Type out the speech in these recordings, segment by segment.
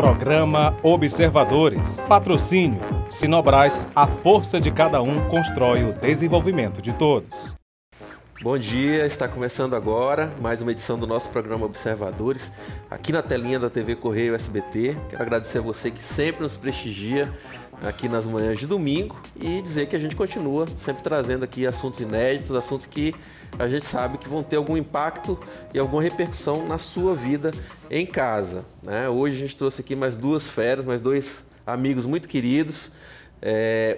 Programa Observadores. Patrocínio. Sinobras, a força de cada um constrói o desenvolvimento de todos. Bom dia, está começando agora mais uma edição do nosso programa Observadores, aqui na telinha da TV Correio SBT. Quero agradecer a você que sempre nos prestigia aqui nas manhãs de domingo e dizer que a gente continua sempre trazendo aqui assuntos inéditos, assuntos que a gente sabe que vão ter algum impacto e alguma repercussão na sua vida em casa, né? Hoje a gente trouxe aqui mais duas feras, mais dois amigos muito queridos,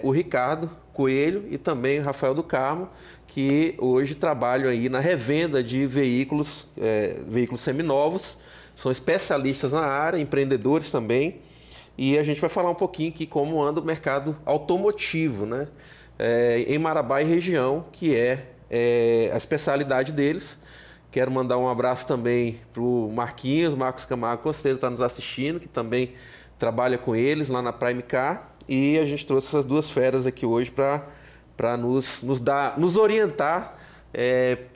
o Ricardo Coelho e também o Rafael do Carmo, que hoje trabalham aí na revenda de veículos seminovos, são especialistas na área, empreendedores também, e a gente vai falar um pouquinho aqui como anda o mercado automotivo, né? Em Marabá e região, que é a especialidade deles. Quero mandar um abraço também para o Marcos Camargo, com certeza está nos assistindo, que também trabalha com eles lá na Prime Car, e a gente trouxe essas duas feras aqui hoje para nos orientar,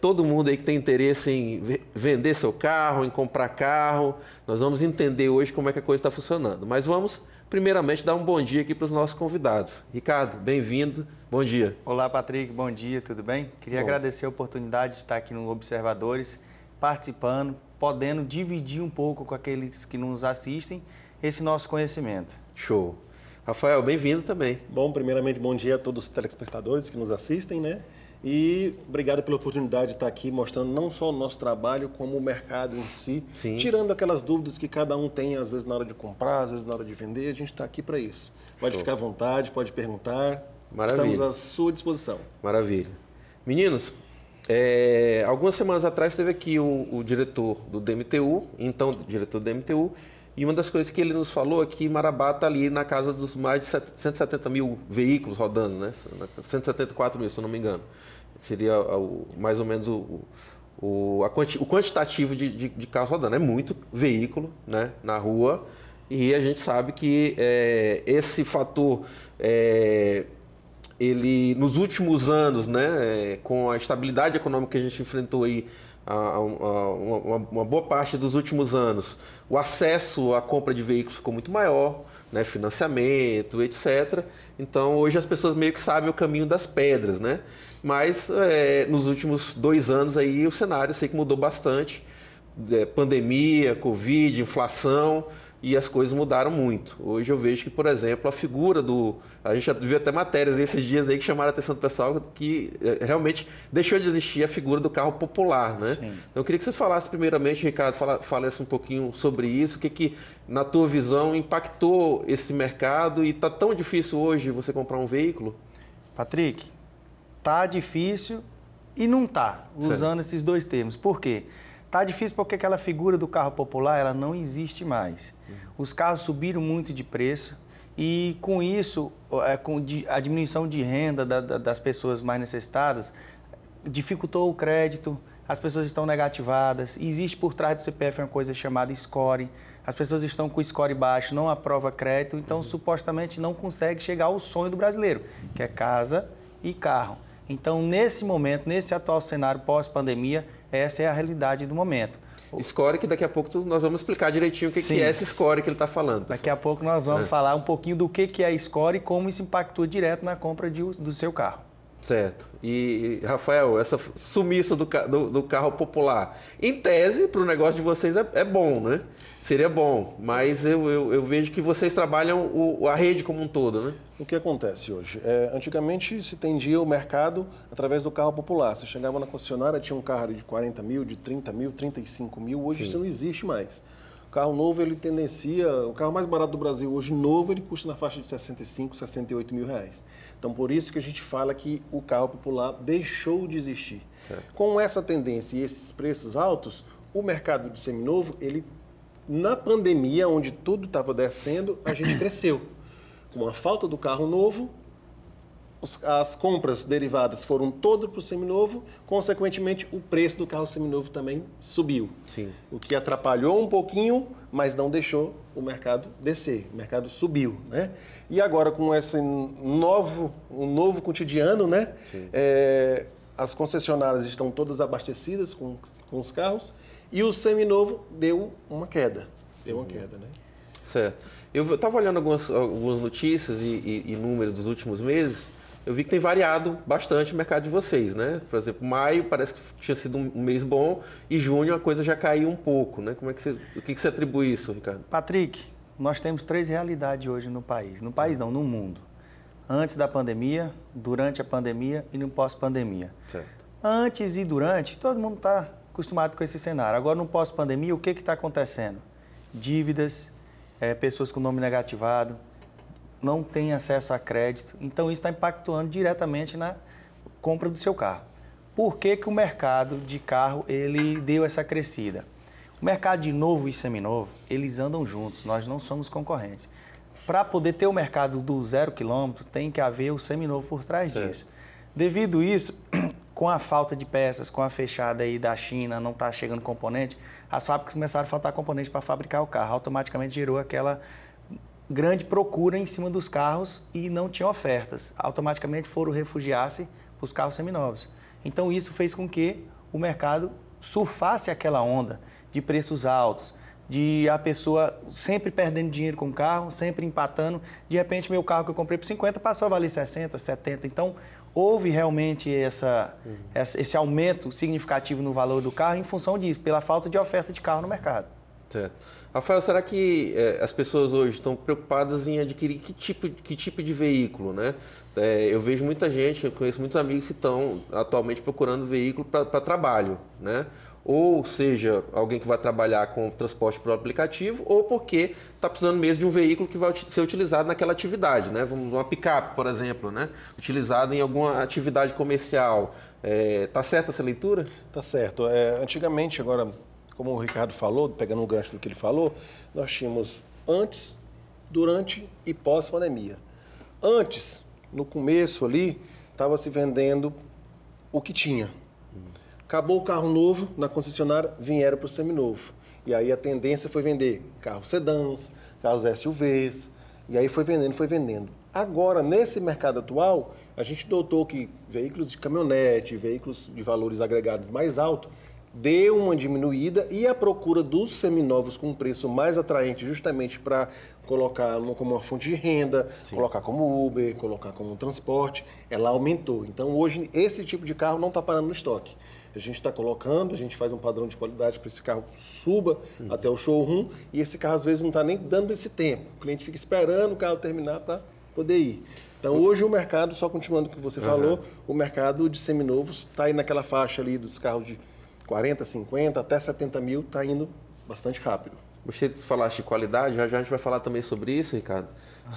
todo mundo aí que tem interesse em vender seu carro, em comprar carro. Nós vamos entender hoje como é que a coisa está funcionando. Mas vamos, primeiramente, dar um bom dia aqui para os nossos convidados. Ricardo, bem-vindo, bom dia. Olá, Patrick, bom dia, tudo bem? Queria agradecer a oportunidade de estar aqui no Observadores, participando, podendo dividir um pouco com aqueles que nos assistem esse nosso conhecimento. Show. Rafael, bem-vindo também. Bom, primeiramente, bom dia a todos os telespectadores que nos assistem, né? E obrigado pela oportunidade de estar aqui mostrando não só o nosso trabalho, como o mercado em si. Sim. Tirando aquelas dúvidas que cada um tem, às vezes na hora de comprar, às vezes na hora de vender, a gente está aqui para isso. Pode ficar à vontade, pode perguntar. Maravilha. Estamos à sua disposição. Maravilha. Meninos, algumas semanas atrás teve aqui o diretor do DMTU, então diretor do DMTU, e uma das coisas que ele nos falou é que Marabá está ali na casa dos mais de 170 mil veículos rodando, né? 174 mil, se eu não me engano. Seria mais ou menos o quantitativo de carros rodando. É muito veículo, né, na rua, e a gente sabe que esse fator, ele nos últimos anos, né, com a estabilidade econômica que a gente enfrentou aí, uma boa parte dos últimos anos, o acesso à compra de veículos ficou muito maior, né, financiamento, etc. Então, hoje as pessoas meio que sabem o caminho das pedras, né? Mas nos últimos 2 anos aí o cenário eu sei que mudou bastante, pandemia, Covid, inflação, e as coisas mudaram muito. Hoje eu vejo que, por exemplo, a figura a gente já viu até matérias esses dias aí que chamaram a atenção do pessoal, que realmente deixou de existir a figura do carro popular, né? Sim. Então eu queria que vocês falassem primeiramente, Ricardo, falasse um pouquinho sobre isso, o que na tua visão impactou esse mercado e está tão difícil hoje você comprar um veículo? Patrick, tá difícil e não tá, usando esses dois termos. Por quê? Tá difícil porque aquela figura do carro popular, ela não existe mais. Os carros subiram muito de preço e com isso, com a diminuição de renda das pessoas mais necessitadas, dificultou o crédito, as pessoas estão negativadas, existe por trás do CPF uma coisa chamada score, as pessoas estão com o score baixo, não aprova crédito, então supostamente não consegue chegar ao sonho do brasileiro, que é casa e carro. Então, nesse momento, nesse atual cenário pós-pandemia, essa é a realidade do momento. Score, que daqui a pouco nós vamos explicar direitinho o que é esse score que ele está falando. Pessoal. Daqui a pouco nós vamos falar um pouquinho do que é score e como isso impactou direto na compra do seu carro. Certo. E, Rafael, essa sumiço do carro popular, em tese, para o negócio de vocês é bom, né? Seria bom, mas eu vejo que vocês trabalham a rede como um todo, né? O que acontece hoje? Antigamente se tendia o mercado através do carro popular. Você chegava na concessionária, tinha um carro de 40 mil, de 30 mil, 35 mil. Hoje isso não existe mais. O carro novo, ele tendencia... O carro mais barato do Brasil hoje, novo, ele custa na faixa de 65, 68 mil reais. Então, por isso que a gente fala que o carro popular deixou de existir. Certo. Com essa tendência e esses preços altos, o mercado de seminovo, ele, na pandemia, onde tudo estava descendo, a gente cresceu. Com a falta do carro novo, as compras derivadas foram todas para o seminovo, consequentemente o preço do carro seminovo também subiu. Sim. O que atrapalhou um pouquinho, mas não deixou o mercado descer, o mercado subiu, né? E agora com esse novo cotidiano, né? As concessionárias estão todas abastecidas com os carros e o seminovo deu uma queda, né? Certo. Eu estava olhando algumas notícias e números dos últimos meses, eu vi que tem variado bastante o mercado de vocês, né? Por exemplo, maio parece que tinha sido um mês bom e junho a coisa já caiu um pouco, né? O que você atribui isso, Ricardo? Patrick, nós temos 3 realidades hoje no país. No país não, no mundo. Antes da pandemia, durante a pandemia e no pós-pandemia. Certo. Antes e durante, todo mundo está acostumado com esse cenário. Agora, no pós-pandemia, o que está acontecendo? Dívidas, pessoas com nome negativado, não têm acesso a crédito. Então, isso está impactando diretamente na compra do seu carro. Por que que o mercado de carro ele deu essa crescida? O mercado de novo e seminovo, eles andam juntos, nós não somos concorrentes. Para poder ter o mercado do 0 km, tem que haver o seminovo por trás disso. Devido a isso, com a falta de peças, com a fechada aí da China, não está chegando componente, as fábricas começaram a faltar componentes para fabricar o carro. Automaticamente gerou aquela grande procura em cima dos carros e não tinha ofertas. Automaticamente foram refugiar-se para os carros seminovos. Então isso fez com que o mercado surfasse aquela onda de preços altos, de a pessoa sempre perdendo dinheiro com o carro, sempre empatando. De repente, meu carro que eu comprei por 50 passou a valer 60, 70. Então, houve realmente esse aumento significativo no valor do carro em função disso, pela falta de oferta de carro no mercado. Certo. Rafael, será que as pessoas hoje estão preocupadas em adquirir que tipo de veículo, né? Eu vejo muita gente, eu conheço muitos amigos que estão atualmente procurando veículo para trabalho, né? Ou seja, alguém que vai trabalhar com transporte por aplicativo, ou porque está precisando mesmo de um veículo que vai ser utilizado naquela atividade, né? Uma picape, por exemplo, né? Utilizado em alguma atividade comercial. Tá certa essa leitura? Tá certo. Antigamente, agora, como o Ricardo falou, pegando um gancho do que ele falou, nós tínhamos antes, durante e pós-pandemia. Antes, no começo ali, estava se vendendo o que tinha. Acabou o carro novo na concessionária, vieram para o seminovo. E aí a tendência foi vender carros sedãs, carros SUVs, e aí foi vendendo, foi vendendo. Agora, nesse mercado atual, a gente notou que veículos de caminhonete, veículos de valores agregados mais altos, deu uma diminuída e a procura dos seminovos com um preço mais atraente justamente para colocar como uma fonte de renda, sim, colocar como Uber, colocar como transporte, ela aumentou. Então, hoje, esse tipo de carro não está parando no estoque. A gente está colocando, a gente faz um padrão de qualidade para esse carro suba até o showroom e esse carro às vezes não está nem dando esse tempo. O cliente fica esperando o carro terminar para poder ir. Então hoje o mercado, só continuando o que você falou, o mercado de seminovos está aí naquela faixa ali dos carros de 40, 50 até 70 mil, está indo bastante rápido. Gostei que tu falaste de qualidade, já a gente vai falar também sobre isso, Ricardo.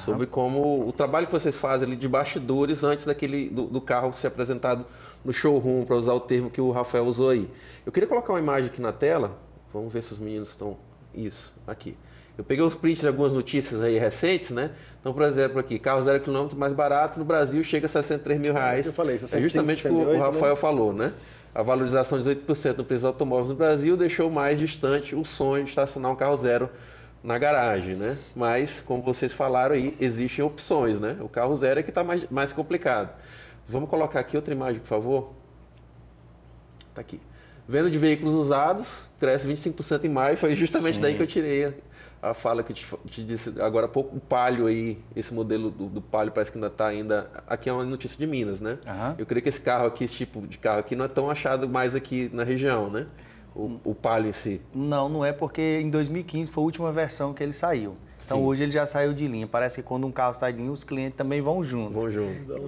Sobre como o trabalho que vocês fazem ali de bastidores antes do carro ser apresentado no showroom, para usar o termo que o Rafael usou aí. Eu queria colocar uma imagem aqui na tela, vamos ver se os meninos estão... Isso, aqui. Eu peguei os prints de algumas notícias aí recentes, né? Então, por exemplo, aqui, carro 0 km mais barato no Brasil chega a 63 mil reais. Eu falei, 65, é justamente o que o Rafael falou, né? A valorização de 18% no preço dos automóveis no Brasil deixou mais distante o sonho de estacionar um carro zero na garagem, né? Mas, como vocês falaram aí, existem opções, né? O carro zero é que está mais complicado. Vamos colocar aqui outra imagem, por favor. Está aqui. Venda de veículos usados cresce 25% em maio. Foi justamente daí que eu tirei a fala que te disse agora há pouco. O Palio aí, esse modelo do Palio parece que ainda está Aqui é uma notícia de Minas, né? Eu creio que esse carro aqui, esse tipo de carro aqui, não é tão achado mais aqui na região, né? O Palio em si. Não é porque em 2015 foi a última versão que ele saiu. Então sim, hoje ele já saiu de linha. Parece que quando um carro sai de linha, os clientes também vão junto.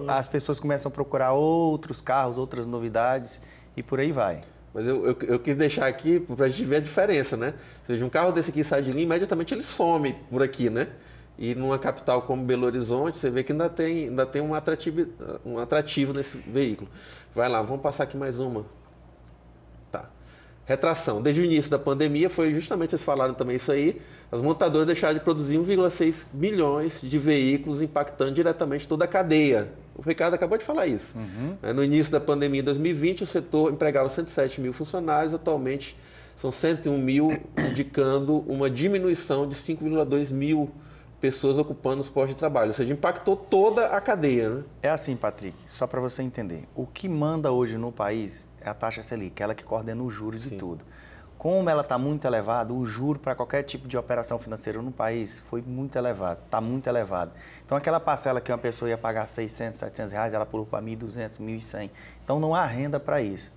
As pessoas começam a procurar outros carros, outras novidades e por aí vai. Mas eu quis deixar aqui para a gente ver a diferença, né? Ou seja, um carro desse aqui sai de linha, imediatamente ele some por aqui, né? E numa capital como Belo Horizonte, você vê que ainda tem um atrativo nesse veículo. Vai lá, vamos passar aqui mais uma. Tá. Retração. Desde o início da pandemia, foi justamente, vocês falaram também isso aí, as montadoras deixaram de produzir 1,6 milhões de veículos, impactando diretamente toda a cadeia. O Ricardo acabou de falar isso. No início da pandemia de 2020, o setor empregava 107 mil funcionários, atualmente são 101 mil, indicando uma diminuição de 5,2 mil pessoas ocupando os postos de trabalho. Ou seja, impactou toda a cadeia, né? É assim, Patrick, só para você entender. O que manda hoje no país é a taxa Selic, ela que coordena os juros e tudo. como ela está muito elevada, o juro para qualquer tipo de operação financeira no país foi muito elevado, está muito elevado. Então, aquela parcela que uma pessoa ia pagar 600, 700 reais, ela pulou para 1.200, 1.100. Então, não há renda para isso.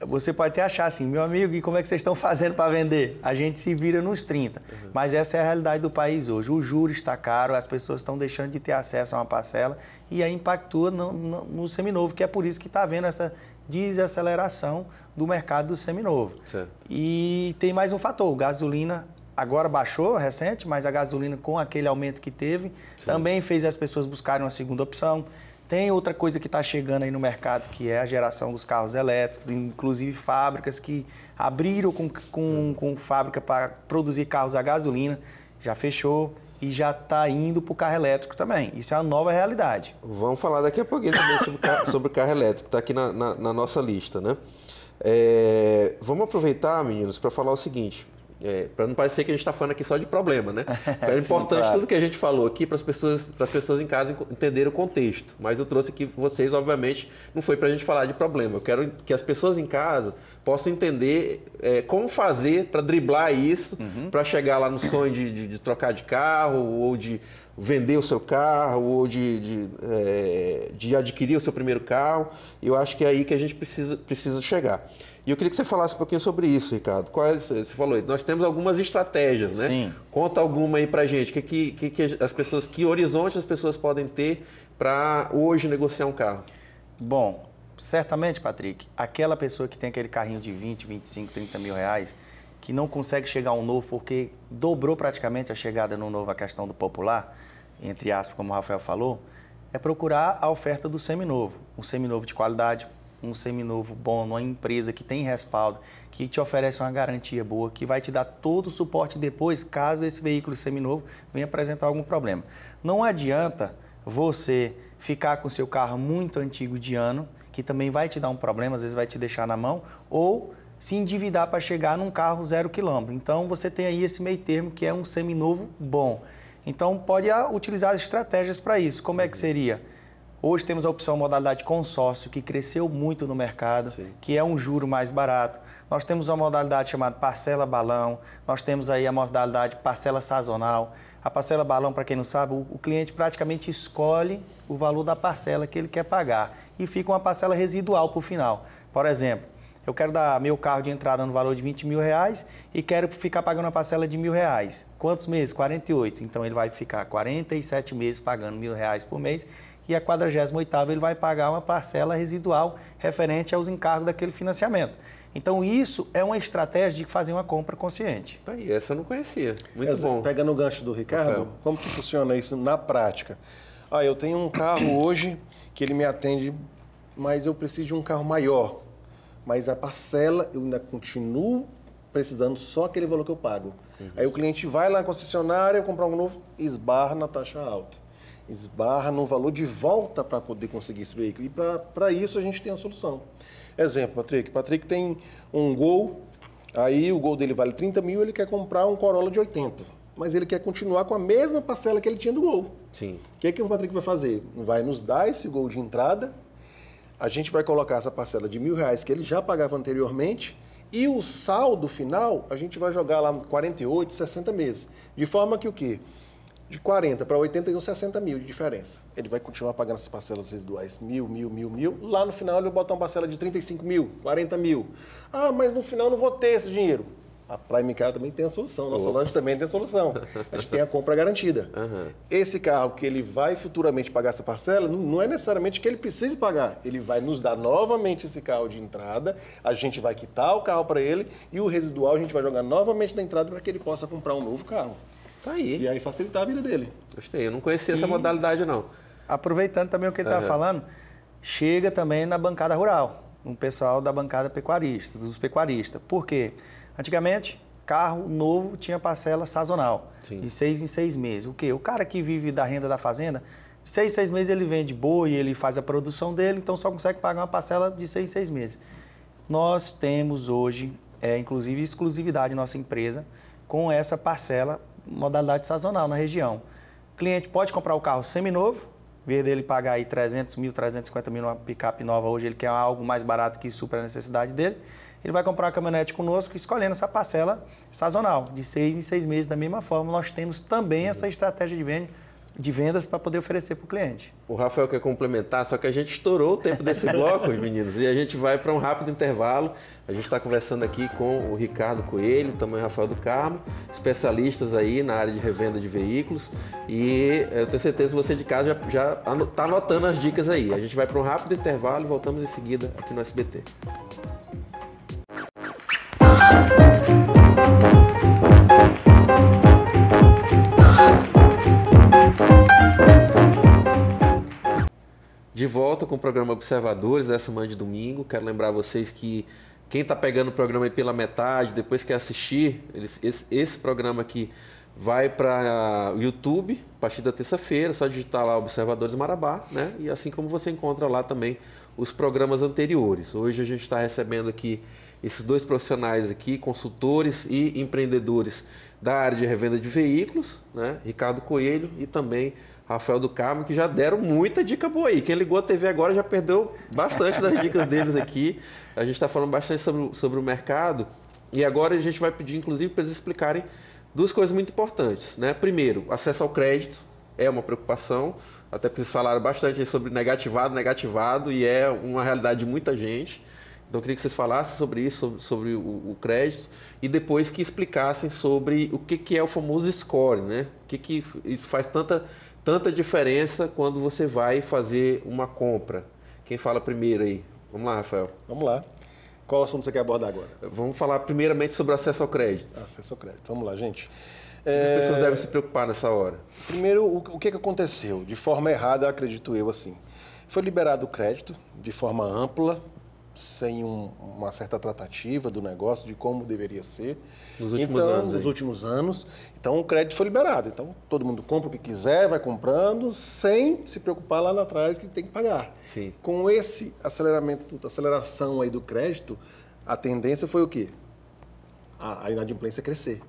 Você pode até achar assim, meu amigo, e como é que vocês estão fazendo para vender? A gente se vira nos 30. Mas essa é a realidade do país hoje. O juro está caro, as pessoas estão deixando de ter acesso a uma parcela e aí impactua no seminovo, que é por isso que está havendo essa desaceleração do mercado do seminovo. Certo. E tem mais um fator, gasolina agora baixou, recente, mas a gasolina com aquele aumento que teve, também fez as pessoas buscarem uma segunda opção. Tem outra coisa que está chegando aí no mercado, que é a geração dos carros elétricos, inclusive fábricas que abriram com fábrica para produzir carros a gasolina, já fechou e já está indo para o carro elétrico também. Isso é uma nova realidade. Vamos falar daqui a pouquinho também sobre o carro elétrico, que está aqui na nossa lista, né? Vamos aproveitar, meninos, para falar o seguinte. Para não parecer que a gente está falando aqui só de problema, né? É importante claro. Tudo que a gente falou aqui para as pessoas em casa entenderem o contexto. Mas eu trouxe aqui vocês, obviamente, não foi para a gente falar de problema. Eu quero que as pessoas em casa possam entender como fazer para driblar isso, para chegar lá no sonho de trocar de carro, ou de vender o seu carro, ou de adquirir o seu primeiro carro. Eu acho que é aí que a gente precisa chegar. E eu queria que você falasse um pouquinho sobre isso, Ricardo. Você falou, nós temos algumas estratégias, né? Sim. Conta alguma aí pra gente. Que horizonte as pessoas podem ter para hoje negociar um carro? Bom, certamente, Patrick, aquela pessoa que tem aquele carrinho de 20, 25, 30 mil reais, que não consegue chegar a um novo porque dobrou praticamente a chegada no novo, a questão do popular, entre aspas, como o Rafael falou, é procurar a oferta do seminovo. Um seminovo de qualidade, um seminovo bom, uma empresa que tem respaldo, que te oferece uma garantia boa, que vai te dar todo o suporte depois, caso esse veículo seminovo venha apresentar algum problema. Não adianta você ficar com o seu carro muito antigo de ano, que também vai te dar um problema, às vezes vai te deixar na mão, ou se endividar para chegar num carro 0 km. Então, você tem aí esse meio termo, que é um seminovo bom. Então, pode utilizar estratégias para isso. Como é que seria? Hoje temos a opção modalidade consórcio, que cresceu muito no mercado, Sim. que é um juro mais barato. Nós temos uma modalidade chamada parcela balão, nós temos aí a modalidade parcela sazonal. A parcela balão, para quem não sabe, o cliente praticamente escolhe o valor da parcela que ele quer pagar e fica uma parcela residual para o final. Por exemplo, eu quero dar meu carro de entrada no valor de 20 mil reais e quero ficar pagando uma parcela de R$1.000. Quantos meses? 48. Então, ele vai ficar 47 meses pagando R$1.000 por mês. E a 48ª ele vai pagar uma parcela residual referente aos encargos daquele financiamento. Então, isso é uma estratégia de fazer uma compra consciente. Tá aí, essa eu não conhecia. Muito bom. Pegando o gancho do Ricardo, Rafael, como que funciona isso na prática? Eu tenho um carro hoje que ele me atende, mas eu preciso de um carro maior. Mas a parcela, eu ainda continuo precisando só aquele valor que eu pago. Aí o cliente vai lá na concessionária, comprar um novo, esbarra na taxa alta. Esbarra no valor de volta para poder conseguir esse veículo. E para isso a gente tem a solução. Exemplo, Patrick. Patrick tem um Gol, aí o Gol dele vale 30 mil, ele quer comprar um Corolla de 80. Mas ele quer continuar com a mesma parcela que ele tinha do Gol. Sim. O que o Patrick vai fazer? Vai nos dar esse Gol de entrada, a gente vai colocar essa parcela de R$1.000 que ele já pagava anteriormente, e o saldo final a gente vai jogar lá 48, 60 meses. De forma que o quê? De 40 para 80 tem 60 mil de diferença. Ele vai continuar pagando essas parcelas residuais, mil. Lá no final ele vai botar uma parcela de 35 mil, 40 mil. Mas no final eu não vou ter esse dinheiro. A Prime Car também tem a solução, a nossa loja também tem a solução. A gente tem a compra garantida. Esse carro que ele vai futuramente pagar essa parcela, não é necessariamente que ele precise pagar. Ele vai nos dar novamente esse carro de entrada, a gente vai quitar o carro para ele e o residual a gente vai jogar novamente na entrada para que ele possa comprar um novo carro. Tá aí. E aí facilitar a vida dele. Gostei, eu não conhecia essa modalidade não. Aproveitando também o que ele estava falando, chega também na bancada rural, um pessoal da bancada pecuarista, dos pecuaristas. Por quê? Antigamente, carro novo tinha parcela sazonal, Sim. de 6 em 6 meses. O quê? O cara que vive da renda da fazenda, de 6 em 6 meses ele vende boi, ele faz a produção dele, então só consegue pagar uma parcela de 6 em 6 meses. Nós temos hoje, inclusive, exclusividade nossa empresa com essa parcela modalidade sazonal na região. O cliente pode comprar o carro seminovo, em vez dele pagar aí 300 mil, 350 mil numa picape nova, hoje ele quer algo mais barato que supra a necessidade dele. ele vai comprar uma caminhonete conosco escolhendo essa parcela sazonal, de 6 em 6 meses. Da mesma forma, nós temos também essa estratégia de vendas para poder oferecer para o cliente. O Rafael quer complementar, só que a gente estourou o tempo desse bloco, meninos, e a gente vai para um rápido intervalo. A gente está conversando aqui com o Ricardo Coelho, também o Rafael do Carmo, especialistas aí na área de revenda de veículos, e eu tenho certeza que você de casa já está anotando as dicas aí. A gente vai para um rápido intervalo e voltamos em seguida aqui no SBT. De volta com o programa Observadores, dessa manhã de domingo. Quero lembrar vocês que quem está pegando o programa aí pela metade, depois quer assistir, esse programa aqui vai para o YouTube a partir da terça-feira, só digitar lá Observadores Marabá, né? E assim como você encontra lá também os programas anteriores. Hoje a gente está recebendo aqui esses dois profissionais aqui, consultores e empreendedores da área de revenda de veículos, né? Ricardo Coelho e também Rafael do Carmo, que já deram muita dica boa aí. Quem ligou a TV agora já perdeu bastante das dicas deles aqui. A gente está falando bastante sobre o mercado e agora a gente vai pedir, inclusive, para eles explicarem duas coisas muito importantes, né? Primeiro, acesso ao crédito é uma preocupação, até porque eles falaram bastante sobre negativado, e é uma realidade de muita gente. Então, eu queria que vocês falassem sobre isso, sobre o crédito, e depois que explicassem sobre o que é o famoso score, né? O que isso faz tanta diferença quando você vai fazer uma compra. Quem fala primeiro aí? Vamos lá, Rafael. Vamos lá. Qual assunto você quer abordar agora? Vamos falar primeiramente sobre o acesso ao crédito. Acesso ao crédito. Vamos lá, gente. O que as pessoas devem se preocupar nessa hora? Primeiro, o que aconteceu? De forma errada, acredito eu, assim. Foi liberado o crédito de forma ampla, sem uma certa tratativa do negócio, de como deveria ser. Nos últimos anos. Então, o crédito foi liberado. Então, todo mundo compra o que quiser, vai comprando, sem se preocupar lá atrás que tem que pagar. Sim. Com esse aceleração aí do crédito, a tendência foi o quê? A inadimplência crescer.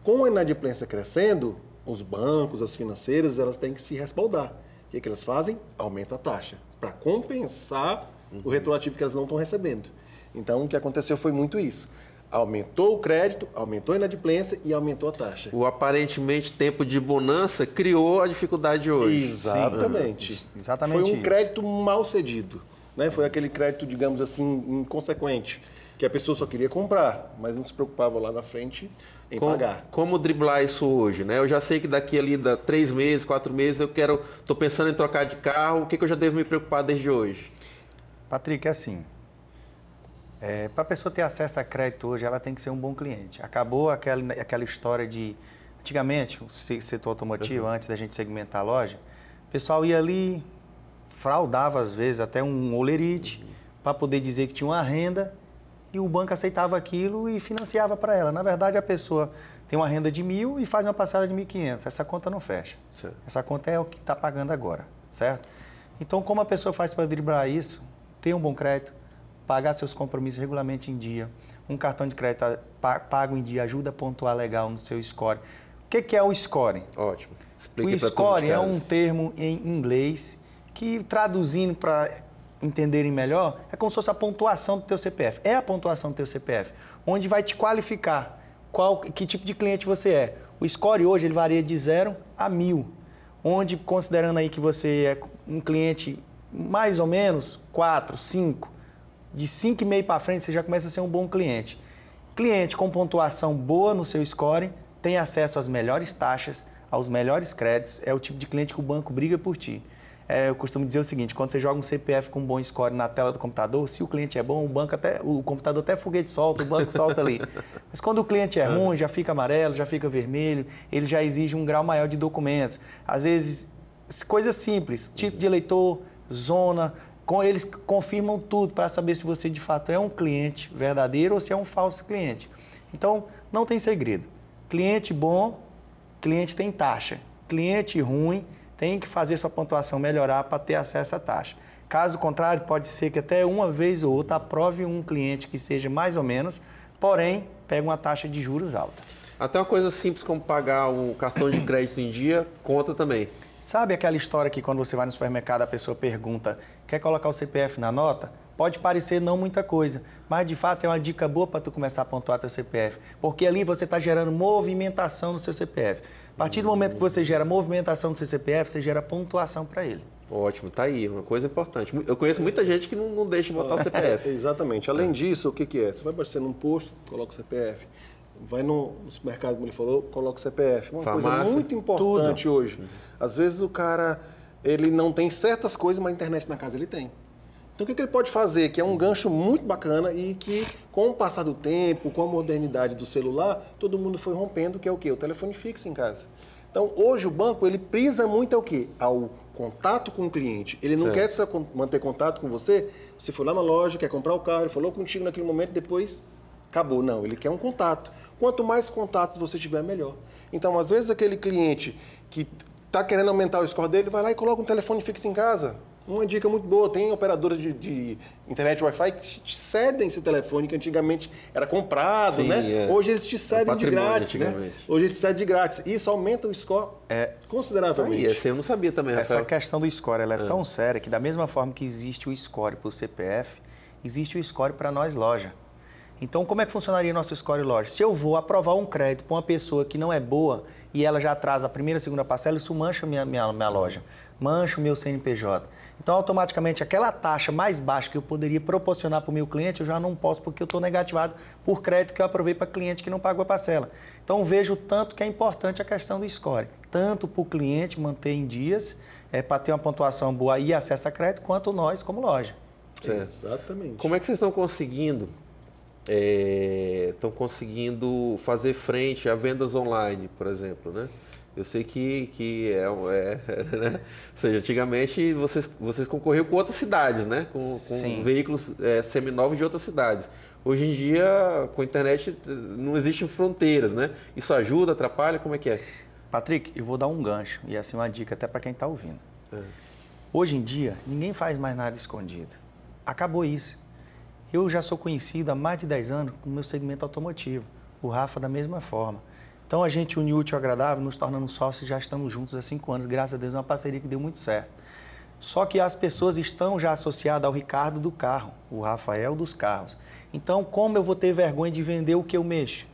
Com a inadimplência crescendo, os bancos, as financeiras, elas têm que se respaldar. O que elas fazem? Aumenta a taxa, para compensar o retroativo que elas não estão recebendo. Então, o que aconteceu foi muito isso. Aumentou o crédito, aumentou a inadimplência e aumentou a taxa. O aparentemente tempo de bonança criou a dificuldade hoje. Exatamente. Exatamente. Foi um crédito mal cedido, né? Foi aquele crédito, digamos assim, inconsequente, que a pessoa só queria comprar, mas não se preocupava lá na frente em pagar. Como driblar isso hoje, né? Eu já sei que daqui ali 3 meses, 4 meses, estou pensando em trocar de carro, o que eu já devo me preocupar desde hoje? Patrick, é assim, para a pessoa ter acesso a crédito hoje, ela tem que ser um bom cliente. Acabou aquela história de... Antigamente, o setor automotivo, antes da gente segmentar a loja, o pessoal ia ali, fraudava às vezes até um olerite, para poder dizer que tinha uma renda, e o banco aceitava aquilo e financiava para ela. Na verdade, a pessoa tem uma renda de 1.000 e faz uma parcela de 1.500. Essa conta não fecha. Certo. Essa conta é o que está pagando agora, certo? Então, como a pessoa faz para driblar isso? Ter um bom crédito, pagar seus compromissos regularmente em dia, um cartão de crédito pago em dia ajuda a pontuar legal no seu score. O que é o score? Ótimo. O score é um termo em inglês que, traduzindo para entenderem melhor, é como se fosse a pontuação do teu CPF. É a pontuação do teu CPF, onde vai te qualificar que tipo de cliente você é. O score hoje ele varia de 0 a 1.000, onde, considerando aí que você é um cliente mais ou menos 4, 5, de 5,5 para frente você já começa a ser um bom cliente. Cliente com pontuação boa no seu score tem acesso às melhores taxas, aos melhores créditos, é o tipo de cliente que o banco briga por ti. Eu costumo dizer o seguinte, quando você joga um CPF com um bom score na tela do computador, se o cliente é bom, o computador até foguete solta, o banco solta ali. Mas quando o cliente é ruim, já fica amarelo, já fica vermelho, ele já exige um grau maior de documentos. Às vezes, coisas simples, título de eleitor, zona, eles confirmam tudo para saber se você de fato é um cliente verdadeiro ou se é um falso cliente. Então, não tem segredo. Cliente bom, cliente tem taxa. Cliente ruim, tem que fazer sua pontuação melhorar para ter acesso à taxa. Caso contrário, pode ser que até uma vez ou outra aprove um cliente que seja mais ou menos, porém, pega uma taxa de juros alta. Até uma coisa simples como pagar o cartão de crédito em dia, conta também. Sabe aquela história que quando você vai no supermercado a pessoa pergunta, quer colocar o CPF na nota? Pode parecer não muita coisa, mas de fato é uma dica boa para tu começar a pontuar teu CPF, porque ali você está gerando movimentação no seu CPF. A partir do momento que você gera movimentação no seu CPF, você gera pontuação para ele. Ótimo, tá aí, uma coisa importante. Eu conheço muita gente que não deixa de botar o CPF. Exatamente. Além disso, o que é? Você vai abastecer num posto, coloca o CPF. Vai no supermercado, como ele falou, coloca o CPF. Uma Farmácia, coisa muito importante hoje. Às vezes o cara, ele não tem certas coisas, mas a internet na casa ele tem. Então, o que ele pode fazer? Que é um gancho muito bacana e que, com o passar do tempo, com a modernidade do celular, todo mundo foi rompendo, que é o quê? O telefone fixo em casa. Então, hoje o banco, ele prisa muito ao quê? Ao contato com o cliente. Ele não quer manter contato com você. Você foi lá na loja, quer comprar o carro, ele falou contigo naquele momento, depois acabou. Não, ele quer um contato. Quanto mais contatos você tiver, melhor. Então, às vezes, aquele cliente que está querendo aumentar o score dele, vai lá e coloca um telefone fixo em casa. Uma dica muito boa, tem operadoras de internet Wi-Fi que te cedem esse telefone, que antigamente era comprado, Sim, né? Hoje eles te cedem de grátis, né? Hoje eles te cedem de grátis. Isso aumenta o score consideravelmente. Esse eu não sabia também, Rafael. Essa questão do score ela é tão séria que da mesma forma que existe o score para o CPF, existe o score para nós loja. Então, como é que funcionaria nosso score loja? Se eu vou aprovar um crédito para uma pessoa que não é boa e ela já atrasa a primeira, segunda parcela, isso mancha minha loja, mancha o meu CNPJ. Então, automaticamente, aquela taxa mais baixa que eu poderia proporcionar para o meu cliente, eu já não posso, porque eu estou negativado por crédito que eu aprovei para cliente que não pagou a parcela. Então, vejo tanto que é importante a questão do score, tanto para o cliente manter em dias, para ter uma pontuação boa e acesso a crédito, quanto nós como loja. Certo. Exatamente. Como é que vocês estão conseguindo? Estão conseguindo fazer frente a vendas online, por exemplo, né? Eu sei que né? Ou seja, antigamente vocês concorriam com outras cidades, né? Com veículos seminovos de outras cidades. Hoje em dia, com a internet, não existem fronteiras, né? Isso ajuda, atrapalha? Como é que é? Patrick, eu vou dar um gancho e assim uma dica até para quem está ouvindo. Hoje em dia, ninguém faz mais nada escondido. Acabou isso. Eu já sou conhecido há mais de 10 anos no meu segmento automotivo. O Rafa da mesma forma. Então, a gente uniu o útil ao agradável, nos tornando sócios, já estamos juntos há 5 anos. Graças a Deus, é uma parceria que deu muito certo. Só que as pessoas estão já associadas ao Ricardo do carro, o Rafael dos carros. Então, como eu vou ter vergonha de vender o que eu mexo?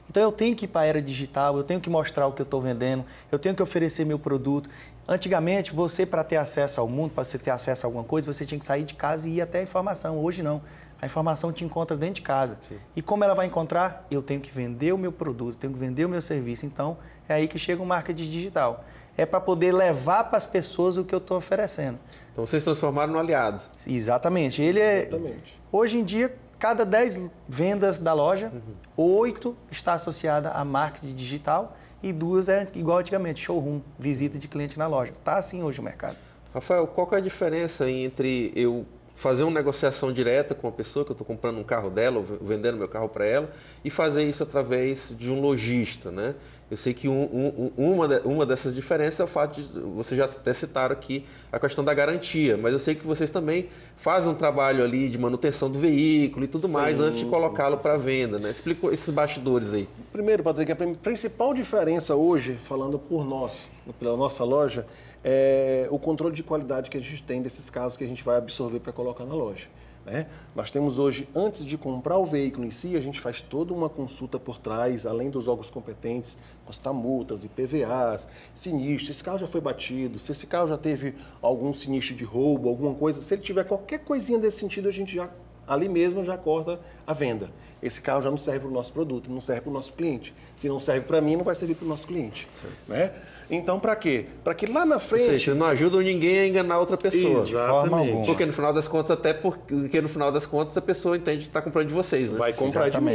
Então, eu tenho que ir para a era digital, eu tenho que mostrar o que eu estou vendendo, eu tenho que oferecer meu produto. Antigamente, você, para ter acesso ao mundo, para você ter acesso a alguma coisa, você tinha que sair de casa e ir até a informação. Hoje, não. A informação te encontra dentro de casa. Sim. E como ela vai encontrar? Eu tenho que vender o meu produto, tenho que vender o meu serviço. Então, é aí que chega o marketing digital. É para poder levar para as pessoas o que eu estou oferecendo. Então, vocês transformaram no aliado. Exatamente. Ele é... Exatamente. Hoje em dia, cada 10 vendas da loja, 8 está associada a marketing digital e 2 é igual antigamente, showroom, visita de cliente na loja. Está assim hoje o mercado. Rafael, qual que é a diferença entre eu fazer uma negociação direta com a pessoa que eu estou comprando um carro dela, ou vendendo meu carro para ela, e fazer isso através de um lojista, né? Eu sei que uma dessas diferenças é o fato de, vocês já até citaram aqui, a questão da garantia, mas eu sei que vocês também fazem um trabalho ali de manutenção do veículo e tudo mais antes de colocá-lo para venda, né? Explica esses bastidores aí. Primeiro, Patrick, a principal diferença hoje, falando por nós, pela nossa loja, é o controle de qualidade que a gente tem desses carros que a gente vai absorver para colocar na loja. Né? Nós temos hoje, antes de comprar o veículo em si, a gente faz toda uma consulta por trás, além dos órgãos competentes, constar multas, IPVAs, sinistro, esse carro já foi batido, se esse carro já teve algum sinistro de roubo, alguma coisa, se ele tiver qualquer coisinha desse sentido, a gente já, ali mesmo, já corta a venda. Esse carro já não serve para o nosso produto, não serve para o nosso cliente. Se não serve para mim, não vai servir para o nosso cliente. Né? Então, para quê? Para que lá na frente... Ou seja, não ajudam ninguém a enganar outra pessoa. Exatamente. Porque no final das contas, a pessoa entende que está comprando de vocês, né? Vai comprar de mim.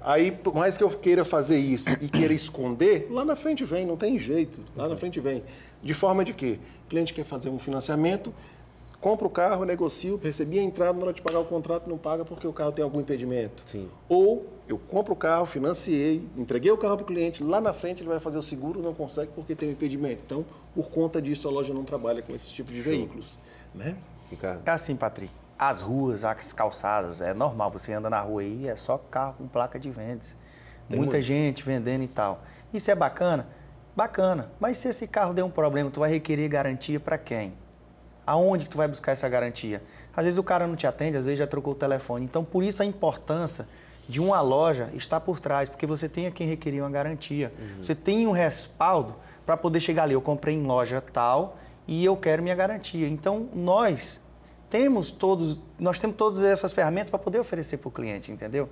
Aí, por mais que eu queira fazer isso e queira esconder, lá na frente vem, não tem jeito. Lá na frente vem. De forma de quê? O cliente quer fazer um financiamento, compra o carro, negocio, recebi a entrada, na hora de pagar o contrato, não paga porque o carro tem algum impedimento. Sim. Ou eu compro o carro, financiei, entreguei o carro para o cliente, lá na frente ele vai fazer o seguro, não consegue porque tem um impedimento. Então, por conta disso, a loja não trabalha com esse tipo de veículos. Né? Ricardo. É assim, Patrick. As ruas, as calçadas, é normal. Você anda na rua aí, é só carro com placa de vendas. Muita gente vendendo e tal. Isso é bacana? Bacana. Mas se esse carro der um problema, tu vai requerer garantia para quem? Aonde que tu vai buscar essa garantia? Às vezes o cara não te atende, às vezes já trocou o telefone. Então, por isso a importância de uma loja estar por trás, porque você tem a quem requerir uma garantia. Você tem um respaldo para poder chegar ali. Eu comprei em loja tal e eu quero minha garantia. Então, nós temos todas essas ferramentas para poder oferecer para o cliente, entendeu?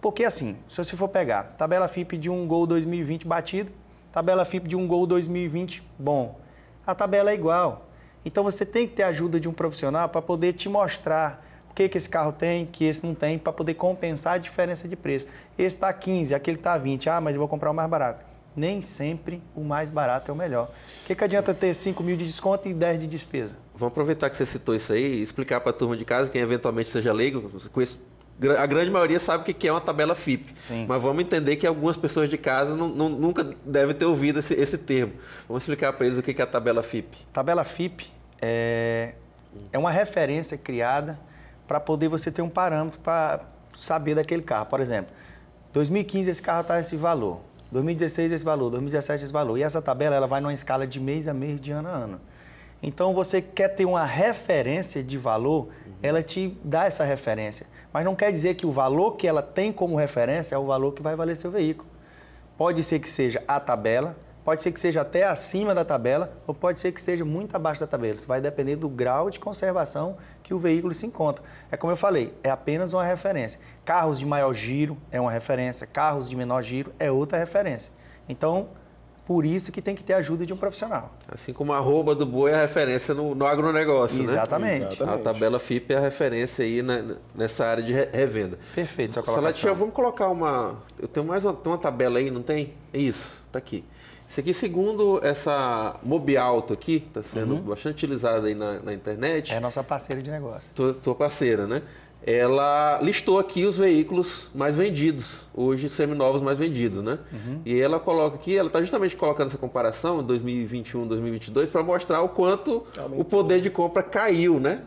Porque assim, se você for pegar tabela FIPE de um Gol 2020 batido, tabela FIPE de um Gol 2020 bom, a tabela é igual. Então, você tem que ter a ajuda de um profissional para poder te mostrar o que esse carro tem, que esse não tem, para poder compensar a diferença de preço. Esse está 15, aquele está 20, mas eu vou comprar o mais barato. Nem sempre o mais barato é o melhor. O que adianta ter 5 mil de desconto e 10 de despesa? Vamos aproveitar que você citou isso aí e explicar para a turma de casa, quem eventualmente seja leigo, a grande maioria sabe o que é uma tabela FIPE. Sim. Mas vamos entender que algumas pessoas de casa nunca devem ter ouvido esse termo. Vamos explicar para eles o que é a tabela FIPE. Tabela FIPE é uma referência criada para poder você ter um parâmetro para saber daquele carro. Por exemplo, 2015 esse carro está esse valor, 2016 esse valor, 2017 esse valor. E essa tabela ela vai numa escala de mês a mês, de ano a ano. Então, você quer ter uma referência de valor, ela te dá essa referência. Mas não quer dizer que o valor que ela tem como referência é o valor que vai valer seu veículo. Pode ser que seja a tabela, pode ser que seja até acima da tabela, ou pode ser que seja muito abaixo da tabela. Isso vai depender do grau de conservação que o veículo se encontra. É como eu falei, é apenas uma referência. Carros de maior giro é uma referência, carros de menor giro é outra referência. Então, por isso que tem que ter a ajuda de um profissional. Assim como a arroba do boi é a referência no agronegócio, Exatamente. né? Exatamente. A tabela FIPE é a referência aí nessa área de revenda. Perfeito, sua Salatiel, colocação. vamos colocar uma... Eu tenho mais uma tabela aí, não tem? Isso, tá aqui. Isso aqui, segundo essa Mobiauto aqui, está sendo bastante utilizada aí na internet. É a nossa parceira de negócio. Tua parceira, né? Ela listou aqui os veículos mais vendidos, hoje seminovos mais vendidos, né? E ela coloca aqui, ela está justamente colocando essa comparação, 2021, 2022, para mostrar o quanto o poder de compra caiu, né?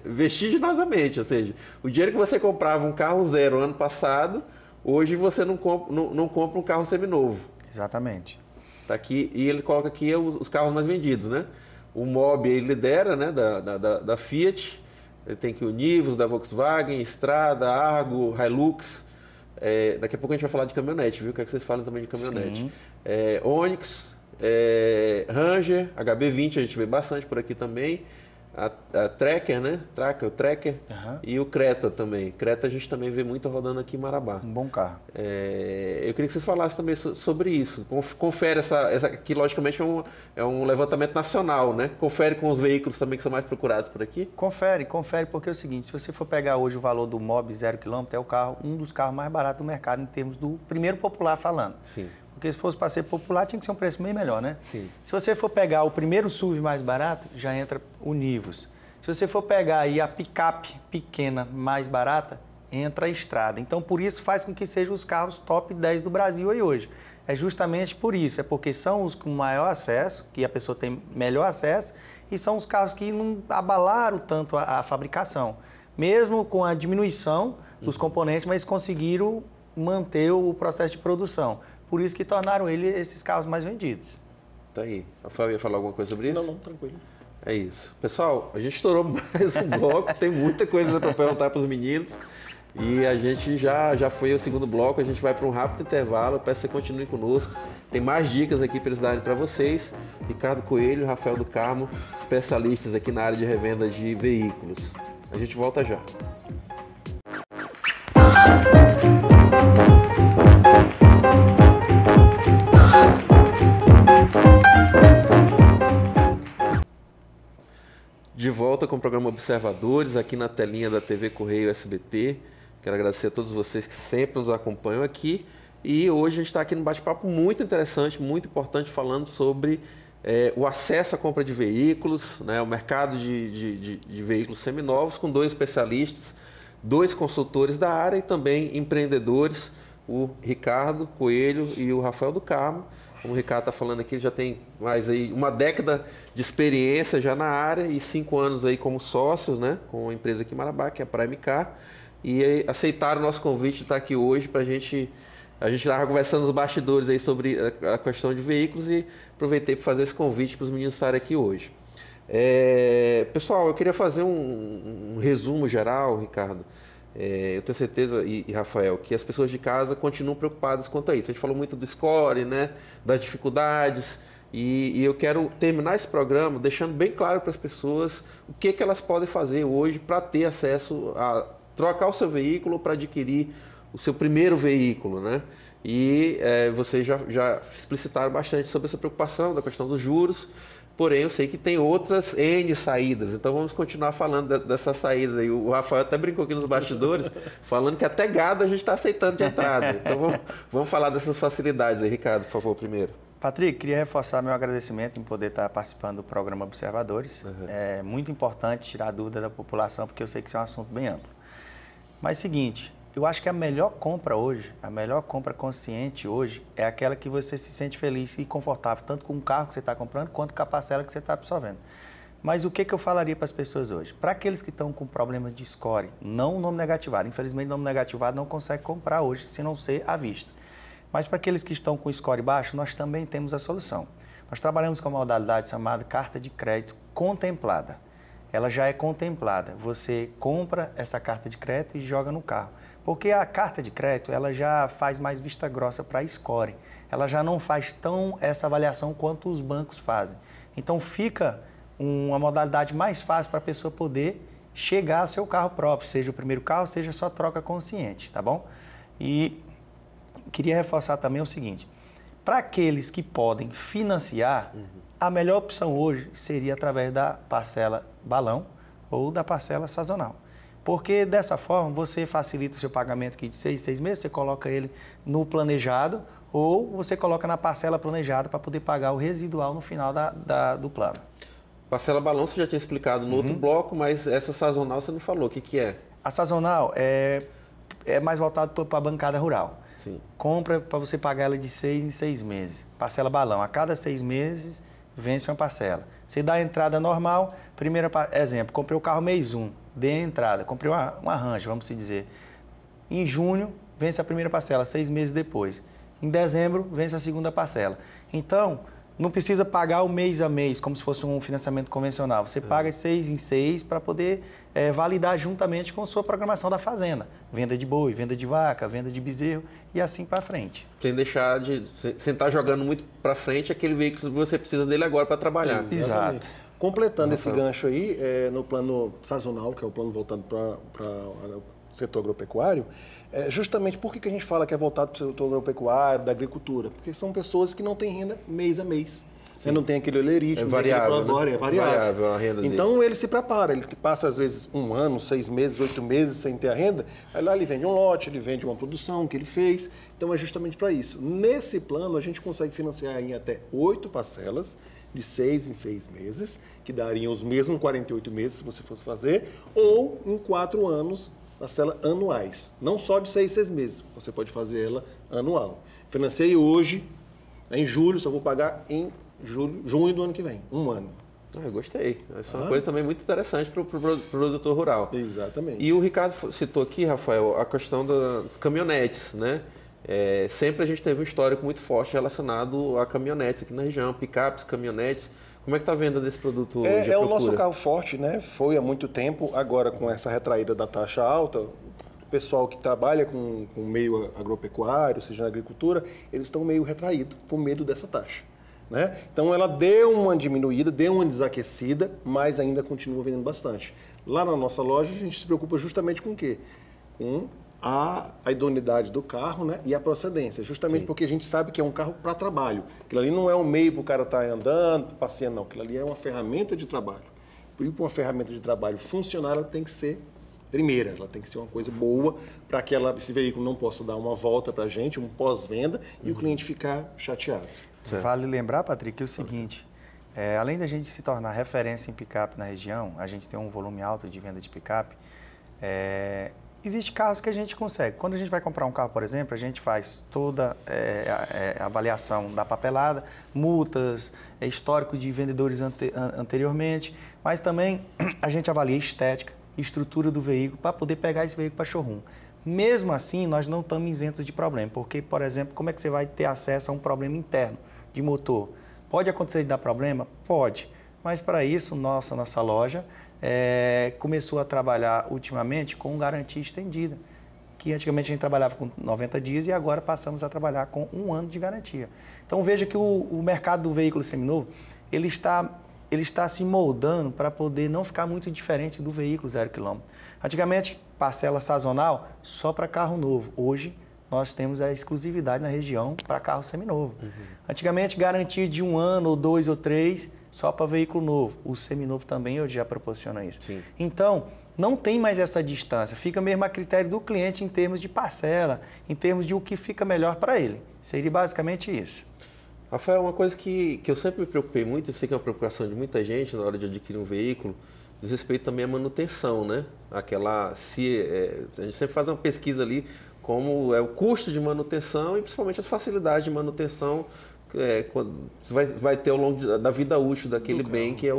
Vertiginosamente, ou seja, o dinheiro que você comprava um carro zero ano passado, hoje você não compra um carro seminovo. Exatamente. Tá aqui, e ele coloca aqui os carros mais vendidos, né? O Mobi ele lidera, né, da Fiat, ele tem aqui o Nivus, da Volkswagen, Strada, Argo, Hilux. Daqui a pouco a gente vai falar de caminhonete, viu? Quero que vocês falem também de caminhonete. Onix, Ranger, HB20 a gente vê bastante por aqui também. A Tracker, né? O Tracker e o Creta também. Creta a gente também vê muito rodando aqui em Marabá. Um bom carro. Eu queria que vocês falassem também sobre isso. Confere que logicamente é um levantamento nacional, né? Confere com os veículos também que são mais procurados por aqui. Confere, porque é o seguinte, se você for pegar hoje o valor do Mobi 0 km, é um dos carros mais baratos do mercado em termos do primeiro popular falando. Sim. Porque se fosse para ser popular, tinha que ser um preço bem melhor, né? Sim. Se você for pegar o primeiro SUV mais barato, já entra o Nivus. Se você for pegar aí a picape pequena mais barata, entra a Strada. Então, por isso, faz com que sejam os carros top 10 do Brasil aí hoje. É justamente por isso, é porque são os com maior acesso, que a pessoa tem melhor acesso, e são os carros que não abalaram tanto a fabricação. Mesmo com a diminuição dos componentes, mas conseguiram manter o processo de produção. Por isso que tornaram esses carros mais vendidos. Tá aí. Rafael ia falar alguma coisa sobre isso? Não, tranquilo. É isso. Pessoal, a gente estourou mais um bloco, tem muita coisa para perguntar para os meninos. E a gente já foi ao segundo bloco, a gente vai para um rápido intervalo, eu peço que você continue conosco. Tem mais dicas aqui para eles darem para vocês. Ricardo Coelho, Rafael do Carmo, especialistas aqui na área de revenda de veículos. A gente volta já. De volta com o programa Observadores, aqui na telinha da TV Correio SBT. Quero agradecer a todos vocês que sempre nos acompanham aqui. E hoje a gente está aqui num bate-papo muito interessante, muito importante, falando sobre o acesso à compra de veículos, né, o mercado de veículos seminovos, com dois especialistas, dois consultores da área e também empreendedores, o Ricardo Coelho e o Rafael do Carmo. Como o Ricardo está falando aqui, ele já tem mais aí uma década de experiência já na área e 5 anos aí como sócios, né, com a empresa aqui em Marabá, que é a Prime Car, e aceitaram o nosso convite de estar aqui hoje para a gente estava conversando nos bastidores aí sobre a questão de veículos e aproveitei para fazer esse convite para os meninos estarem aqui hoje. Pessoal, eu queria fazer um resumo geral, Ricardo. Eu tenho certeza, e Rafael, que as pessoas de casa continuam preocupadas quanto a isso. A gente falou muito do score, né, das dificuldades, e eu quero terminar esse programa deixando bem claro para as pessoas o que elas podem fazer hoje para ter acesso a trocar o seu veículo, para adquirir o seu primeiro veículo, né? E vocês já explicitaram bastante sobre essa preocupação da questão dos juros. Porém, eu sei que tem outras N saídas, então vamos continuar falando dessas saídas aí. O Rafael até brincou aqui nos bastidores, falando que até gado a gente está aceitando de entrada. Então vamos falar dessas facilidades aí, Ricardo, por favor, primeiro. Patrick, queria reforçar meu agradecimento em poder estar participando do programa Observadores. É muito importante tirar a dúvida da população, porque eu sei que isso é um assunto bem amplo. Mas seguinte, eu acho que a melhor compra hoje, a melhor compra consciente hoje, é aquela que você se sente feliz e confortável, tanto com o carro que você está comprando, quanto com a parcela que você está absorvendo. Mas o que eu falaria para as pessoas hoje? Para aqueles que estão com problemas de score, não o nome negativado, infelizmente o nome negativado não consegue comprar hoje, se não ser à vista. Mas para aqueles que estão com score baixo, nós também temos a solução. Nós trabalhamos com uma modalidade chamada carta de crédito contemplada. Ela já é contemplada. Você compra essa carta de crédito e joga no carro. Porque a carta de crédito, ela já faz mais vista grossa para a score. Ela já não faz tão essa avaliação quanto os bancos fazem. Então, fica uma modalidade mais fácil para a pessoa poder chegar ao seu carro próprio, seja o primeiro carro, seja a sua troca consciente, tá bom? E queria reforçar também o seguinte, para aqueles que podem financiar, a melhor opção hoje seria através da parcela balão ou da parcela sazonal. Porque dessa forma você facilita o seu pagamento aqui de 6 meses, você coloca ele no planejado ou você coloca na parcela planejada para poder pagar o residual no final do plano. Parcela balão você já tinha explicado no outro bloco, mas essa sazonal você não falou, o que é? A sazonal é mais voltado para a bancada rural. Sim. Compra para você pagar ela de 6 em 6 meses. Parcela balão, a cada 6 meses vence uma parcela. Você dá a entrada normal, exemplo, comprei o carro mês 1, dei a entrada, comprei uma Ranger, vamos dizer. Em junho, vence a primeira parcela, 6 meses depois. Em dezembro, vence a segunda parcela. Então, não precisa pagar o mês a mês, como se fosse um financiamento convencional. Você paga de 6 em 6 para poder validar juntamente com a sua programação da fazenda. Venda de boi, venda de vaca, venda de bezerro e assim para frente. Sem deixar sem estar jogando muito para frente aquele veículo que você precisa dele agora para trabalhar. Exato. Completando esse gancho aí, no plano sazonal, que é o plano voltado para o setor agropecuário, justamente por que a gente fala que é voltado para o setor agropecuário, da agricultura? Porque são pessoas que não têm renda mês a mês. Você não tem aquele olerite, não variável, tem aquele prolabore, é variável. A renda então dele. Ele se prepara, ele passa às vezes 1 ano, 6 meses, 8 meses sem ter a renda, aí lá ele vende um lote, ele vende uma produção que ele fez, então é justamente para isso. Nesse plano a gente consegue financiar em até 8 parcelas, de 6 em 6 meses, que dariam os mesmos 48 meses se você fosse fazer, ou em 4 anos, parcelas anuais, não só de 6 em 6 meses, você pode fazer ela anual. Financiei hoje, em julho, só vou pagar em junho do ano que vem, 1 ano. Eu gostei. Isso é uma coisa também muito interessante para o produtor rural. Exatamente. E o Ricardo citou aqui, Rafael, a questão das caminhonetes, né? Sempre a gente teve um histórico muito forte relacionado a caminhonetes aqui na região, picapes, caminhonetes. Como é que está a venda desse produto de procura? É o nosso carro forte, né? Foi há muito tempo, agora com essa retraída da taxa alta, o pessoal que trabalha com meio agropecuário, seja na agricultura, eles estão meio retraídos por medo dessa taxa. Né? Então ela deu uma diminuída, deu uma desaquecida, mas ainda continua vendendo bastante. Lá na nossa loja a gente se preocupa justamente com o quê? Com a idoneidade do carro, né? E a procedência, justamente porque a gente sabe que é um carro para trabalho. Aquilo ali não é um meio para o cara estar andando, passeando, não. Aquilo ali é uma ferramenta de trabalho. E para uma ferramenta de trabalho funcionar, ela tem que ser primeira, ela tem que ser uma coisa boa para que esse veículo não possa dar uma volta para a gente, um pós-venda, e o cliente ficar chateado. Vale lembrar, Patrick, que é o seguinte, além da gente se tornar referência em picape na região, a gente tem um volume alto de venda de picape, existem carros que a gente consegue. Quando a gente vai comprar um carro, por exemplo, a gente faz toda a avaliação da papelada, multas, histórico de vendedores anteriormente, mas também a gente avalia estética, estrutura do veículo para poder pegar esse veículo para showroom. Mesmo assim, nós não estamos isentos de problema, porque, por exemplo, como é que você vai ter acesso a um problema interno de motor? Pode acontecer de dar problema? Pode. Mas para isso, nossa loja começou a trabalhar ultimamente com garantia estendida, que antigamente a gente trabalhava com 90 dias e agora passamos a trabalhar com 1 ano de garantia. Então veja que o mercado do veículo seminovo, ele está se moldando para poder não ficar muito diferente do veículo 0 km. Antigamente, parcela sazonal só para carro novo. Hoje, nós temos a exclusividade na região para carro seminovo. Antigamente, garantia de 1 ano, ou 2 ou 3, só para veículo novo. O seminovo também hoje já proporciona isso. Sim. Então, não tem mais essa distância. Fica mesmo a critério do cliente em termos de parcela, em termos de o que fica melhor para ele. Seria basicamente isso. Rafael, uma coisa que eu sempre me preocupei muito, eu sei que é uma preocupação de muita gente na hora de adquirir um veículo, diz respeito também à manutenção, né? A gente sempre faz uma pesquisa ali, como é o custo de manutenção e principalmente as facilidades de manutenção vai ter ao longo da vida útil daquele bem que é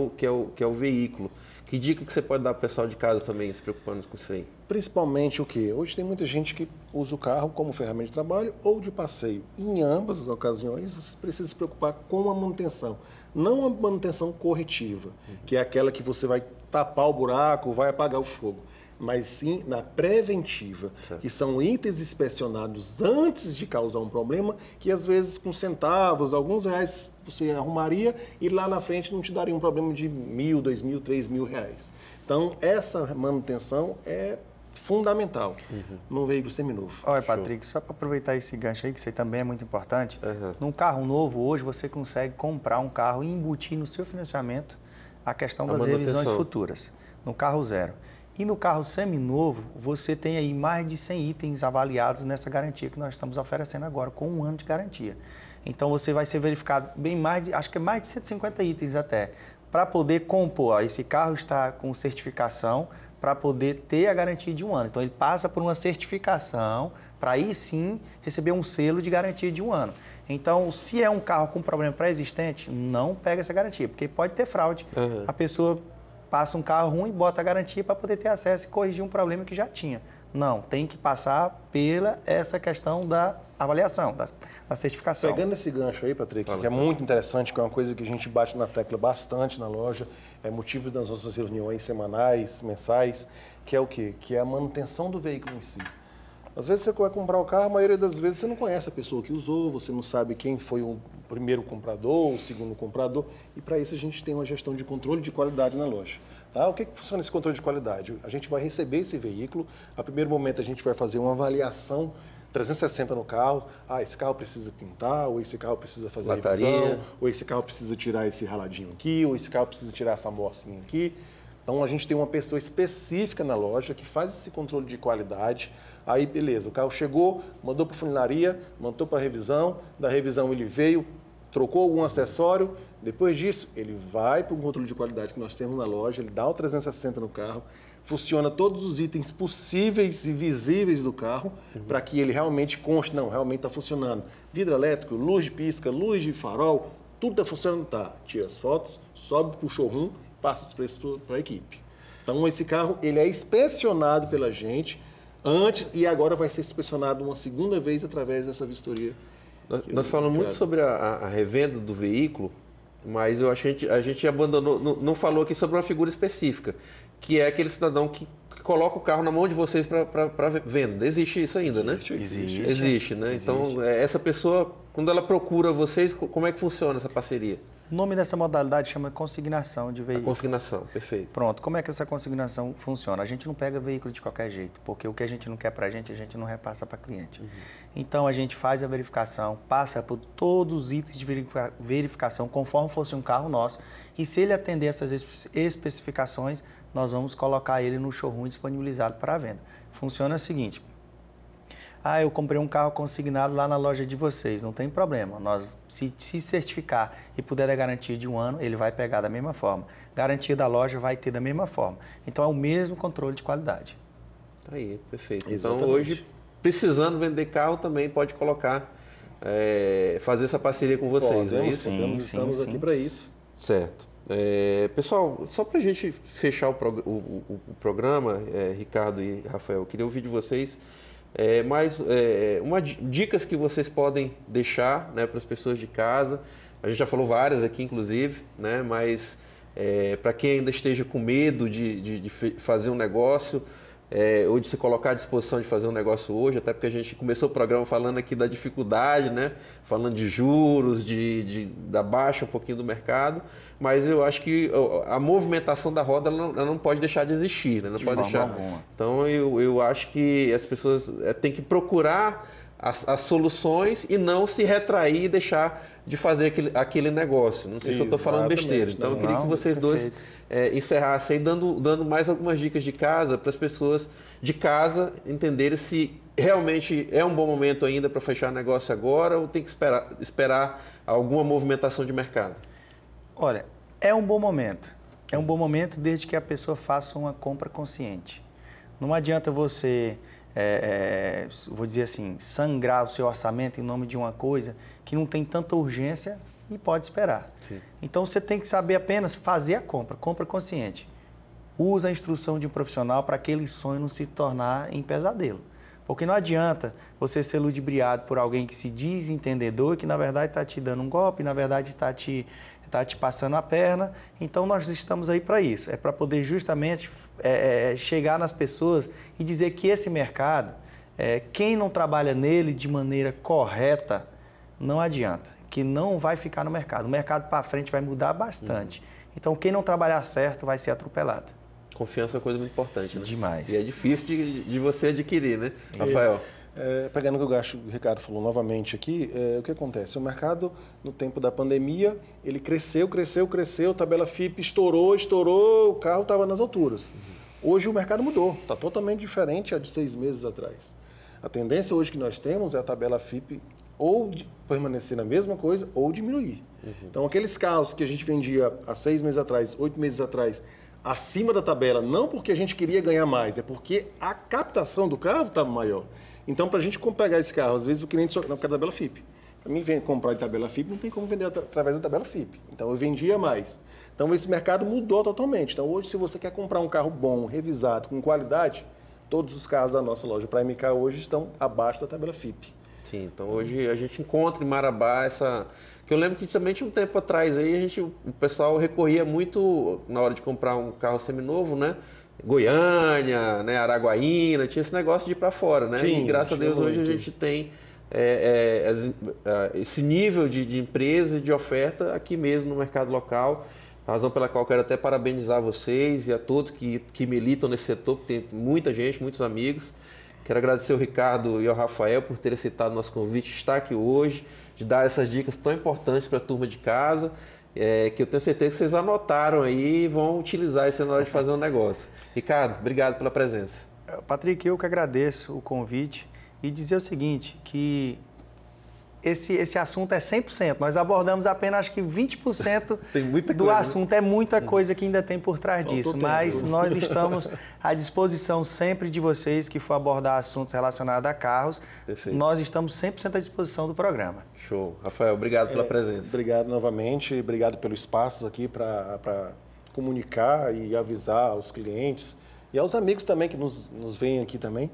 o veículo. Que dica que você pode dar para o pessoal de casa também, se preocupando com isso aí? Principalmente o quê? Hoje tem muita gente que usa o carro como ferramenta de trabalho ou de passeio. Em ambas as ocasiões, você precisa se preocupar com a manutenção. Não a manutenção corretiva, que é aquela que você vai tapar o buraco, vai apagar o fogo. Mas sim na preventiva, certo, que são itens inspecionados antes de causar um problema, que às vezes com centavos, alguns reais você arrumaria e lá na frente não te daria um problema de R$1.000, R$2.000, R$3.000. Então, essa manutenção é fundamental num veículo seminovo. Olha, Patrick, só para aproveitar esse gancho aí, que isso aí também é muito importante, num carro novo, hoje você consegue comprar um carro e embutir no seu financiamento a questão das revisões futuras, no carro zero. E no carro seminovo, você tem aí mais de 100 itens avaliados nessa garantia que nós estamos oferecendo agora, com 1 ano de garantia. Então, você vai ser verificado acho que é mais de 150 itens até, para poder compor. Ó, esse carro está com certificação para poder ter a garantia de 1 ano. Então, ele passa por uma certificação para aí sim receber um selo de garantia de 1 ano. Então, se é um carro com problema pré-existente, não pega essa garantia, porque pode ter fraude. A pessoa passa um carro ruim e bota a garantia para poder ter acesso e corrigir um problema que já tinha. Não, tem que passar pela essa questão da avaliação, da certificação. Pegando esse gancho aí, Patrick, que é muito interessante, que é uma coisa que a gente bate na tecla bastante na loja, é motivo das nossas reuniões semanais, mensais, que é o quê? Que é a manutenção do veículo em si. Às vezes você vai comprar o carro, a maioria das vezes você não conhece a pessoa que usou, você não sabe quem foi o primeiro comprador, o segundo comprador, e para isso a gente tem uma gestão de controle de qualidade na loja. Tá? O que funciona esse controle de qualidade? A gente vai receber esse veículo, a primeiro momento a gente vai fazer uma avaliação 360 no carro, esse carro precisa pintar, ou esse carro precisa fazer revisão, ou esse carro precisa tirar esse raladinho aqui, ou esse carro precisa tirar essa morcinha aqui. Então, a gente tem uma pessoa específica na loja que faz esse controle de qualidade. Aí, beleza, o carro chegou, mandou para a funilaria, mandou para a revisão, da revisão ele veio, trocou algum acessório, depois disso, ele vai para o controle de qualidade que nós temos na loja, ele dá o 360 no carro, funciona todos os itens possíveis e visíveis do carro para que ele realmente conste, não, realmente está funcionando. Vidro elétrico, luz de pisca, luz de farol, tudo está funcionando, tá. Tira as fotos, sobe para o showroom, passa os preços para a equipe. Então, esse carro ele é inspecionado pela gente antes e agora vai ser inspecionado uma segunda vez através dessa vistoria. Nós falamos muito sobre a revenda do veículo, mas eu acho que a gente abandonou, não falou aqui sobre uma figura específica, que é aquele cidadão que coloca o carro na mão de vocês para venda. Existe isso ainda, né? Existe, né? Existe. Então, essa pessoa, quando ela procura vocês, como é que funciona essa parceria? O nome dessa modalidade chama consignação de veículo. A consignação, perfeito. Pronto, como é que essa consignação funciona? A gente não pega veículo de qualquer jeito, porque o que a gente não quer para a gente não repassa para cliente. Então, a gente faz a verificação, passa por todos os itens de verificação, conforme fosse um carro nosso, e se ele atender essas especificações, nós vamos colocar ele no showroom disponibilizado para a venda. Funciona o seguinte: eu comprei um carro consignado lá na loja de vocês, não tem problema. Nós, se certificar e puder dar garantia de 1 ano, ele vai pegar da mesma forma. Garantia da loja vai ter da mesma forma. Então, é o mesmo controle de qualidade. Tá aí, perfeito. Exatamente. Então, hoje, precisando vender carro, também pode colocar, fazer essa parceria com vocês, não é isso? Estamos aqui para isso. Certo. Pessoal, só para a gente fechar o programa, Ricardo e Rafael, eu queria ouvir de vocês dicas que vocês podem deixar, né, para as pessoas de casa. A gente já falou várias aqui, inclusive, né, mas para quem ainda esteja com medo de fazer um negócio, ou de se colocar à disposição de fazer um negócio hoje, até porque a gente começou o programa falando aqui da dificuldade, né? Falando de juros, da baixa um pouquinho do mercado, mas eu acho que a movimentação da roda ela não pode deixar de existir, né? Não pode deixar. Então eu acho que as pessoas têm que procurar as soluções e não se retrair e deixar de fazer aquele negócio. Não sei se eu estou falando besteira. Então eu queria que vocês dois encerrassem aí dando mais algumas dicas de casa para as pessoas de casa entenderem se realmente é um bom momento ainda para fechar negócio agora ou tem que esperar alguma movimentação de mercado. Olha, é um bom momento. É um bom momento desde que a pessoa faça uma compra consciente. Não adianta você, vou dizer assim, sangrar o seu orçamento em nome de uma coisa que não tem tanta urgência e pode esperar. Sim. Então você tem que saber apenas fazer a compra consciente. Usa a instrução de um profissional para aquele sonho não se tornar em pesadelo. Porque não adianta você ser ludibriado por alguém que se diz entendedor, que na verdade está te dando um golpe, na verdade está te passando a perna. Então nós estamos aí para isso, para poder justamente chegar nas pessoas e dizer que esse mercado, quem não trabalha nele de maneira correta, não adianta, que não vai ficar no mercado. O mercado para frente vai mudar bastante. Então quem não trabalhar certo vai ser atropelado. Confiança é uma coisa muito importante, né? Demais. E é difícil de você adquirir, né, Rafael? Pegando o que o Ricardo falou novamente aqui, o que acontece? O mercado, no tempo da pandemia, ele cresceu, tabela FIPE estourou, o carro estava nas alturas. Hoje o mercado mudou, está totalmente diferente de 6 meses atrás. A tendência hoje que nós temos é a tabela FIPE ou permanecer na mesma coisa ou diminuir. Então, aqueles carros que a gente vendia há 6 meses atrás, 8 meses atrás, acima da tabela, não porque a gente queria ganhar mais, é porque a captação do carro estava maior. Então, para a gente pegar esse carro, às vezes o cliente só quer tabela FIPE. Para mim, comprar de tabela FIPE, não tem como vender através da tabela FIPE. Então, eu vendia mais. Então, esse mercado mudou totalmente. Então, hoje, se você quer comprar um carro bom, revisado, com qualidade, todos os carros da nossa loja para MK hoje estão abaixo da tabela FIPE. Sim, então hoje a gente encontra em Marabá essa... Que eu lembro que também tinha um tempo atrás aí, o pessoal recorria muito na hora de comprar um carro seminovo, né? Goiânia, né? Araguaína, tinha esse negócio de ir para fora, né? E graças a Deus hoje a gente tem esse nível de empresa e de oferta aqui mesmo no mercado local. Razão pela qual eu quero até parabenizar vocês e a todos que militam nesse setor, porque tem muita gente, muitos amigos. Quero agradecer ao Ricardo e ao Rafael por terem aceitado o nosso convite, estar aqui hoje, de dar essas dicas tão importantes para a turma de casa, que eu tenho certeza que vocês anotaram aí e vão utilizar isso na hora de fazer um negócio. Ricardo, obrigado pela presença. Patrick, eu que agradeço o convite e dizer o seguinte, que esse assunto é 100%. Nós abordamos apenas, acho que 20% do assunto. É muita coisa que ainda tem por trás disso. Mas nós estamos à disposição sempre de vocês que for abordar assuntos relacionados a carros. Perfeito. Nós estamos 100% à disposição do programa. Show. Rafael, obrigado pela presença. Obrigado novamente. Obrigado pelo espaço aqui para comunicar e avisar aos clientes e aos amigos também que nos veem aqui também.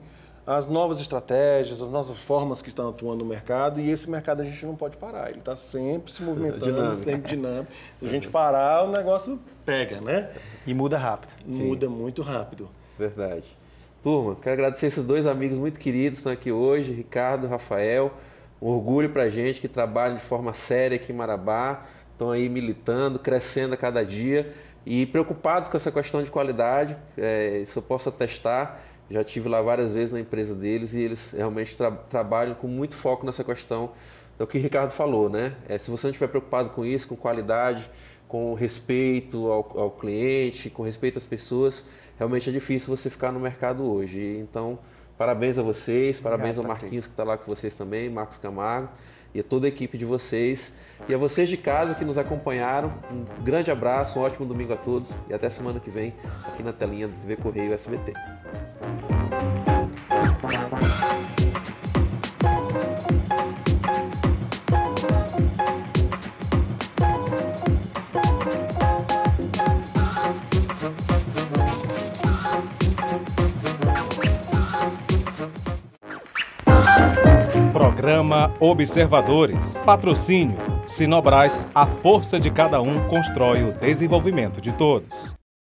As novas estratégias, as novas formas que estão atuando no mercado, e esse mercado a gente não pode parar, ele está sempre se movimentando, sempre dinâmico. Se a gente parar, o negócio pega, né? E muda rápido. Muda muito rápido. Verdade. Turma, quero agradecer esses dois amigos muito queridos que estão aqui hoje, Ricardo e Rafael. Um orgulho para a gente que trabalha de forma séria aqui em Marabá, estão aí militando, crescendo a cada dia e preocupados com essa questão de qualidade, isso eu posso atestar. Já estive lá várias vezes na empresa deles e eles realmente trabalham com muito foco nessa questão do que o Ricardo falou, né? Se você não estiver preocupado com isso, com qualidade, com respeito ao cliente, com respeito às pessoas, realmente é difícil você ficar no mercado hoje. Então, parabéns a vocês, parabéns ao Marquinhos que está lá com vocês também, Marcos Camargo, e a toda a equipe de vocês. E a vocês de casa que nos acompanharam, um grande abraço, um ótimo domingo a todos e até semana que vem aqui na telinha da TV Correio SBT. Programa Observadores. Patrocínio Sinobras, a força de cada um constrói o desenvolvimento de todos.